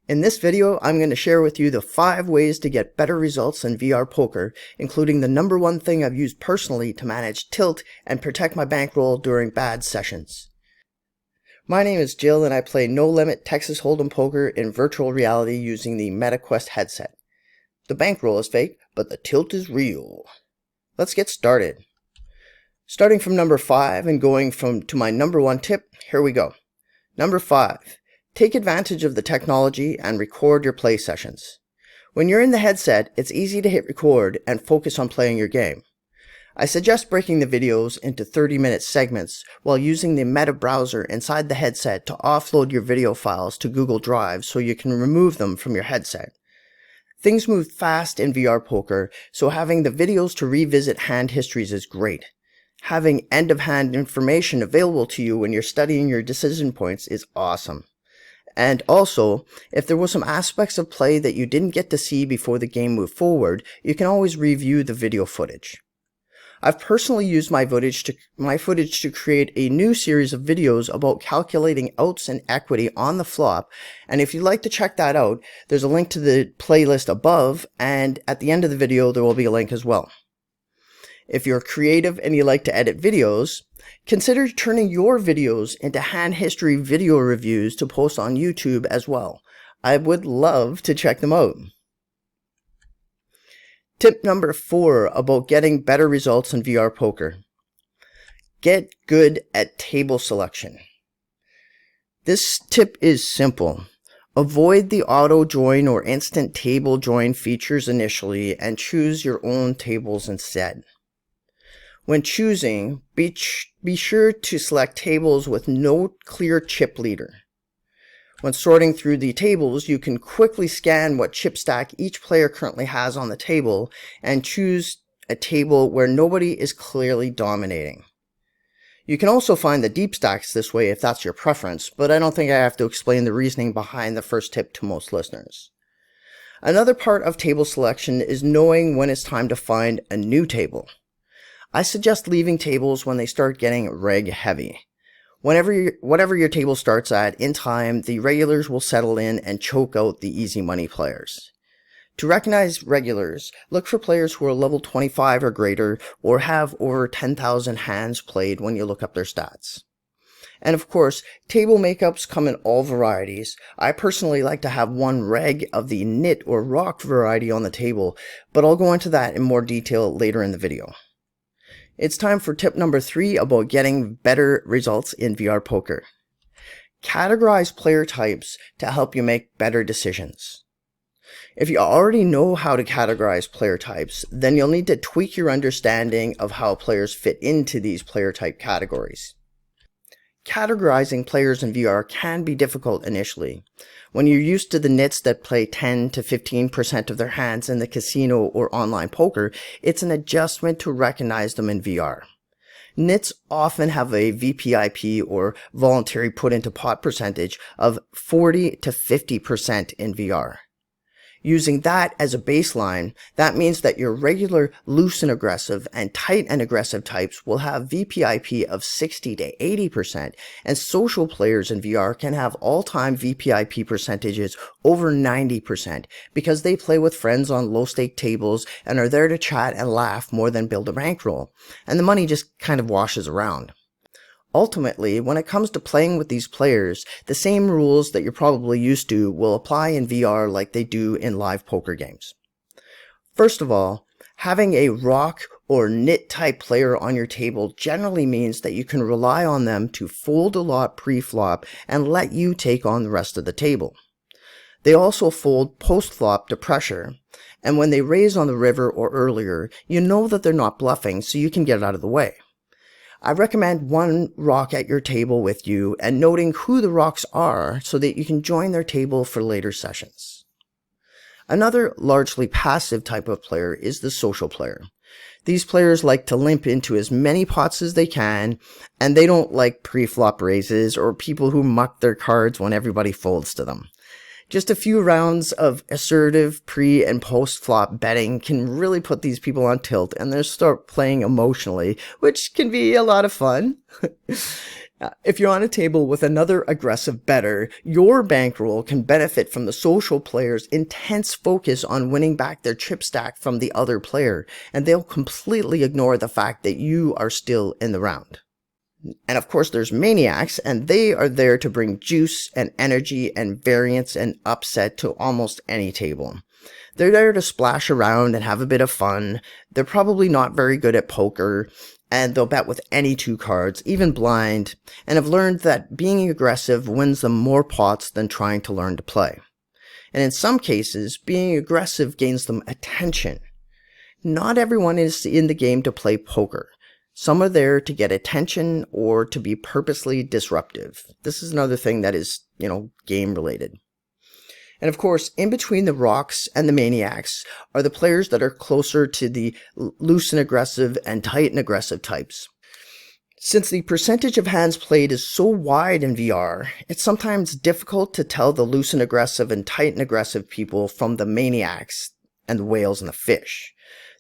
In this video, I'm going to share with you the 5 ways to get better results in VR poker, including the number 1 thing I've used personally to manage tilt and protect my bankroll during bad sessions. My name is Jill and I play No Limit Texas Hold'em poker in virtual reality using the MetaQuest headset. The bankroll is fake, but the tilt is real. Let's get started. Starting from number 5 and going to my number 1 tip, here we go. Number 5. Take advantage of the technology and record your play sessions. When you're in the headset, it's easy to hit record and focus on playing your game. I suggest breaking the videos into 30-minute segments while using the Meta browser inside the headset to offload your video files to Google Drive so you can remove them from your headset. Things move fast in VR poker, so having the videos to revisit hand histories is great. Having end-of-hand information available to you when you're studying your decision points is awesome. And also, if there were some aspects of play that you didn't get to see before the game moved forward, you can always review the video footage. I've personally used my footage to create a new series of videos about calculating outs and equity on the flop, and if you'd like to check that out, there's a link to the playlist above, and at the end of the video there will be a link as well. If you're creative and you like to edit videos, consider turning your videos into hand history video reviews to post on YouTube as well. I would love to check them out. Tip number 4 about getting better results in VR poker. Get good at table selection. This tip is simple. Avoid the auto join or instant table join features initially and choose your own tables instead. When choosing, be sure to select tables with no clear chip leader. When sorting through the tables, you can quickly scan what chip stack each player currently has on the table and choose a table where nobody is clearly dominating. You can also find the deep stacks this way if that's your preference, but I don't think I have to explain the reasoning behind the first tip to most listeners. Another part of table selection is knowing when it's time to find a new table. I suggest leaving tables when they start getting reg heavy. Whatever your table starts at, in time, the regulars will settle in and choke out the easy money players. To recognize regulars, look for players who are level 25 or greater or have over 10,000 hands played when you look up their stats. And of course, table makeups come in all varieties. I personally like to have one reg of the knit or rock variety on the table, but I'll go into that in more detail later in the video. It's time for tip number 3 about getting better results in VR poker. Categorize player types to help you make better decisions. If you already know how to categorize player types, then you'll need to tweak your understanding of how players fit into these player type categories. Categorizing players in VR can be difficult initially. When you're used to the nits that play 10 to 15% of their hands in the casino or online poker, it's an adjustment to recognize them in VR. Nits often have a VPIP or voluntary put into pot percentage of 40 to 50% in VR. Using that as a baseline, that means that your regular loose and aggressive and tight and aggressive types will have VPIP of 60 to 80%, and social players in VR can have all-time VPIP percentages over 90% because they play with friends on low-stake tables and are there to chat and laugh more than build a bankroll, and the money just kind of washes around. Ultimately, when it comes to playing with these players, the same rules that you're probably used to will apply in VR like they do in live poker games. First of all, having a rock or knit type player on your table generally means that you can rely on them to fold a lot pre-flop and let you take on the rest of the table. They also fold post-flop to pressure, and when they raise on the river or earlier, you know that they're not bluffing, so you can get out of the way. I recommend one rock at your table with you and noting who the rocks are so that you can join their table for later sessions. Another largely passive type of player is the social player. These players like to limp into as many pots as they can, and they don't like pre-flop raises or people who muck their cards when everybody folds to them. Just a few rounds of assertive pre- and post-flop betting can really put these people on tilt and they'll start playing emotionally, which can be a lot of fun. If you're on a table with another aggressive bettor, your bankroll can benefit from the social player's intense focus on winning back their chip stack from the other player, and they'll completely ignore the fact that you are still in the round. And of course, there's maniacs, and they are there to bring juice and energy and variance and upset to almost any table. They're there to splash around and have a bit of fun. They're probably not very good at poker, and they'll bet with any two cards, even blind, and have learned that being aggressive wins them more pots than trying to learn to play. And in some cases, being aggressive gains them attention. Not everyone is in the game to play poker. Some are there to get attention or to be purposely disruptive. This is another thing that is, game related. And of course, in between the rocks and the maniacs are the players that are closer to the loose and aggressive and tight and aggressive types. Since the percentage of hands played is so wide in VR, it's sometimes difficult to tell the loose and tight and aggressive people from the maniacs and the whales and the fish.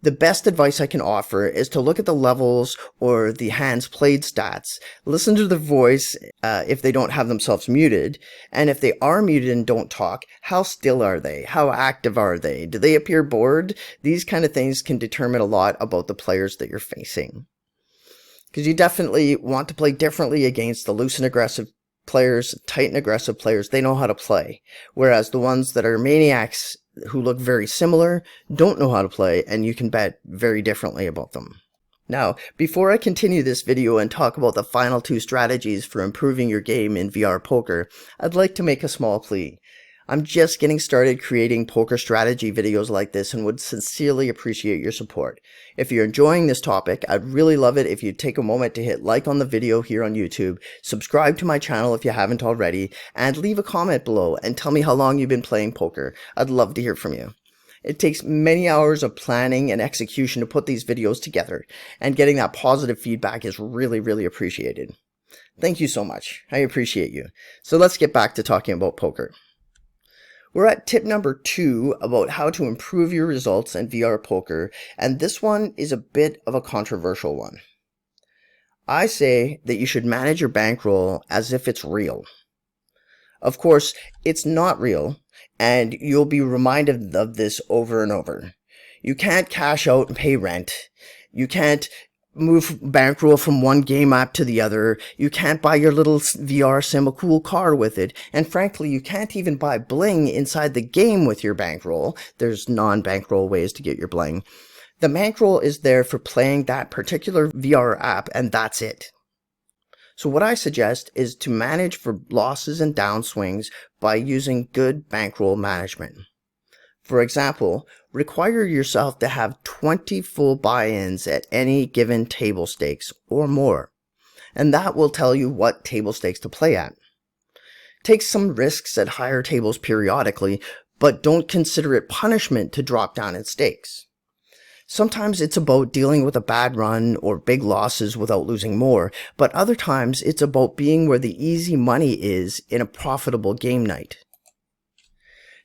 The best advice I can offer is to look at the levels or the hands played stats, listen to their voice if they don't have themselves muted, and if they are muted and don't talk, how still are they? How active are they? Do they appear bored? These kind of things can determine a lot about the players that you're facing. Because you definitely want to play differently against the loose and aggressive players, tight and aggressive players. They know how to play, whereas the ones that are maniacs who look very similar don't know how to play, and you can bet very differently about them. Now, before I continue this video and talk about the final two strategies for improving your game in VR poker, I'd like to make a small plea. I'm just getting started creating poker strategy videos like this and would sincerely appreciate your support. If you're enjoying this topic, I'd really love it if you'd take a moment to hit like on the video here on YouTube, subscribe to my channel if you haven't already, and leave a comment below and tell me how long you've been playing poker. I'd love to hear from you. It takes many hours of planning and execution to put these videos together, and getting that positive feedback is really, really appreciated. Thank you so much. I appreciate you. So let's get back to talking about poker. We're at tip number 2 about how to improve your results in VR poker, and this one is a bit of a controversial one. I say that you should manage your bankroll as if it's real. Of course, it's not real, and you'll be reminded of this over and over. You can't cash out and pay rent. You can't move bankroll from one game app to the other. You can't buy your little VR sim a cool car with it. And frankly, you can't even buy bling inside the game with your bankroll. There's non-bankroll ways to get your bling. The bankroll is there for playing that particular VR app, and that's it. So what I suggest is to manage for losses and downswings by using good bankroll management. For example, require yourself to have 20 full buy-ins at any given table stakes or more, and that will tell you what table stakes to play at. Take some risks at higher tables periodically, but don't consider it punishment to drop down in stakes. Sometimes it's about dealing with a bad run or big losses without losing more, but other times it's about being where the easy money is in a profitable game night.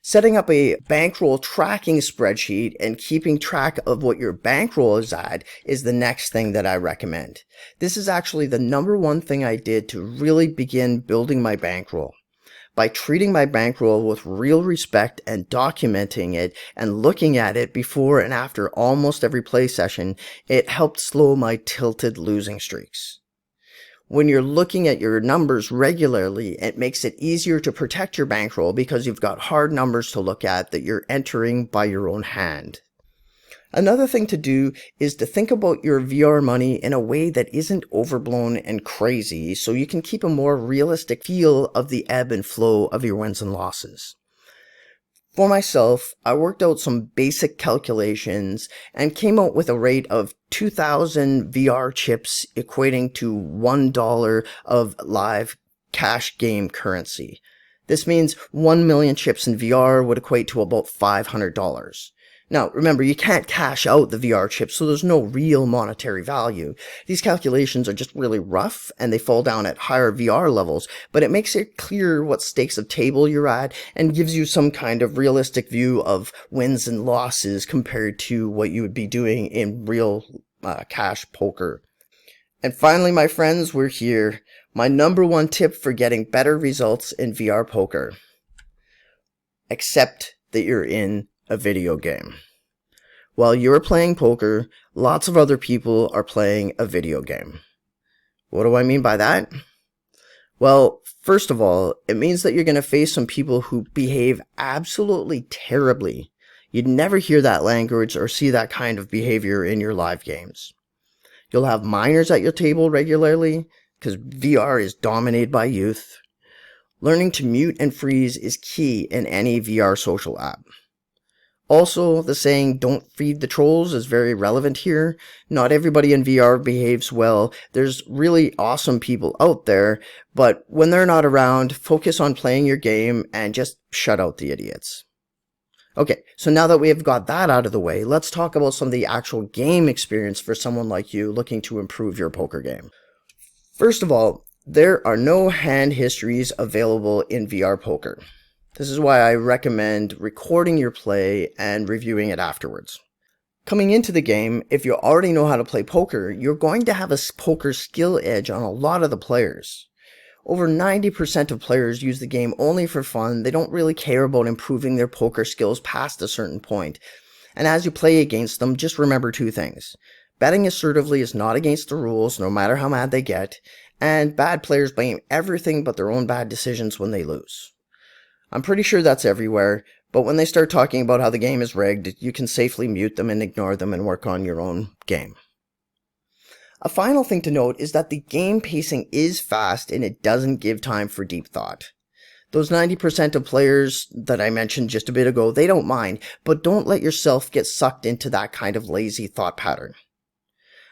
Setting up a bankroll tracking spreadsheet and keeping track of what your bankroll is at is the next thing that I recommend. This is actually the number one thing I did to really begin building my bankroll. By treating my bankroll with real respect and documenting it and looking at it before and after almost every play session, it helped slow my tilted losing streaks. When you're looking at your numbers regularly, it makes it easier to protect your bankroll because you've got hard numbers to look at that you're entering by your own hand. Another thing to do is to think about your VR money in a way that isn't overblown and crazy, so you can keep a more realistic feel of the ebb and flow of your wins and losses. For myself, I worked out some basic calculations and came out with a rate of 2,000 VR chips equating to $1 of live cash game currency. This means 1 million chips in VR would equate to about $500. Now, remember, you can't cash out the VR chips, so there's no real monetary value. These calculations are just really rough, and they fall down at higher VR levels, but it makes it clear what stakes of table you're at, and gives you some kind of realistic view of wins and losses compared to what you would be doing in real cash poker. And finally, my friends, we're here. My number one tip for getting better results in VR poker: accept that you're in a video game. While you're playing poker, lots of other people are playing a video game. What do I mean by that? Well, first of all, it means that you're going to face some people who behave absolutely terribly. You'd never hear that language or see that kind of behavior in your live games. You'll have minors at your table regularly, because VR is dominated by youth. Learning to mute and freeze is key in any VR social app. Also, the saying, "don't feed the trolls," is very relevant here. Not everybody in VR behaves well. There's really awesome people out there, but when they're not around, focus on playing your game and just shut out the idiots. Okay, so now that we have got that out of the way, let's talk about some of the actual game experience for someone like you looking to improve your poker game. First of all, there are no hand histories available in VR poker. This is why I recommend recording your play and reviewing it afterwards. Coming into the game, if you already know how to play poker, you're going to have a poker skill edge on a lot of the players. Over 90% of players use the game only for fun. They don't really care about improving their poker skills past a certain point. And as you play against them, just remember two things. Betting assertively is not against the rules, no matter how mad they get, and bad players blame everything but their own bad decisions when they lose. I'm pretty sure that's everywhere, but when they start talking about how the game is rigged, you can safely mute them and ignore them and work on your own game. A final thing to note is that the game pacing is fast and it doesn't give time for deep thought. Those 90% of players that I mentioned just a bit ago, they don't mind, but don't let yourself get sucked into that kind of lazy thought pattern.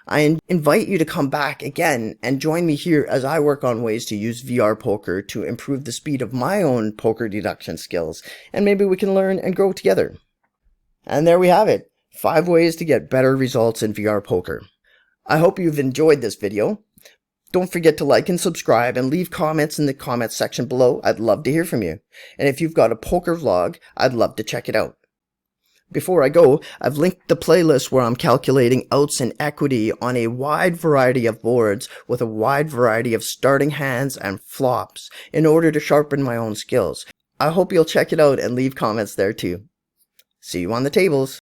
I invite you to come back again and join me here as I work on ways to use VR poker to improve the speed of my own poker deduction skills, and maybe we can learn and grow together. And there we have it, 5 ways to get better results in VR poker. I hope you've enjoyed this video. Don't forget to like and subscribe and leave comments in the comments section below. I'd love to hear from you. And if you've got a poker vlog, I'd love to check it out. Before I go, I've linked the playlist where I'm calculating outs and equity on a wide variety of boards with a wide variety of starting hands and flops in order to sharpen my own skills. I hope you'll check it out and leave comments there too. See you on the tables.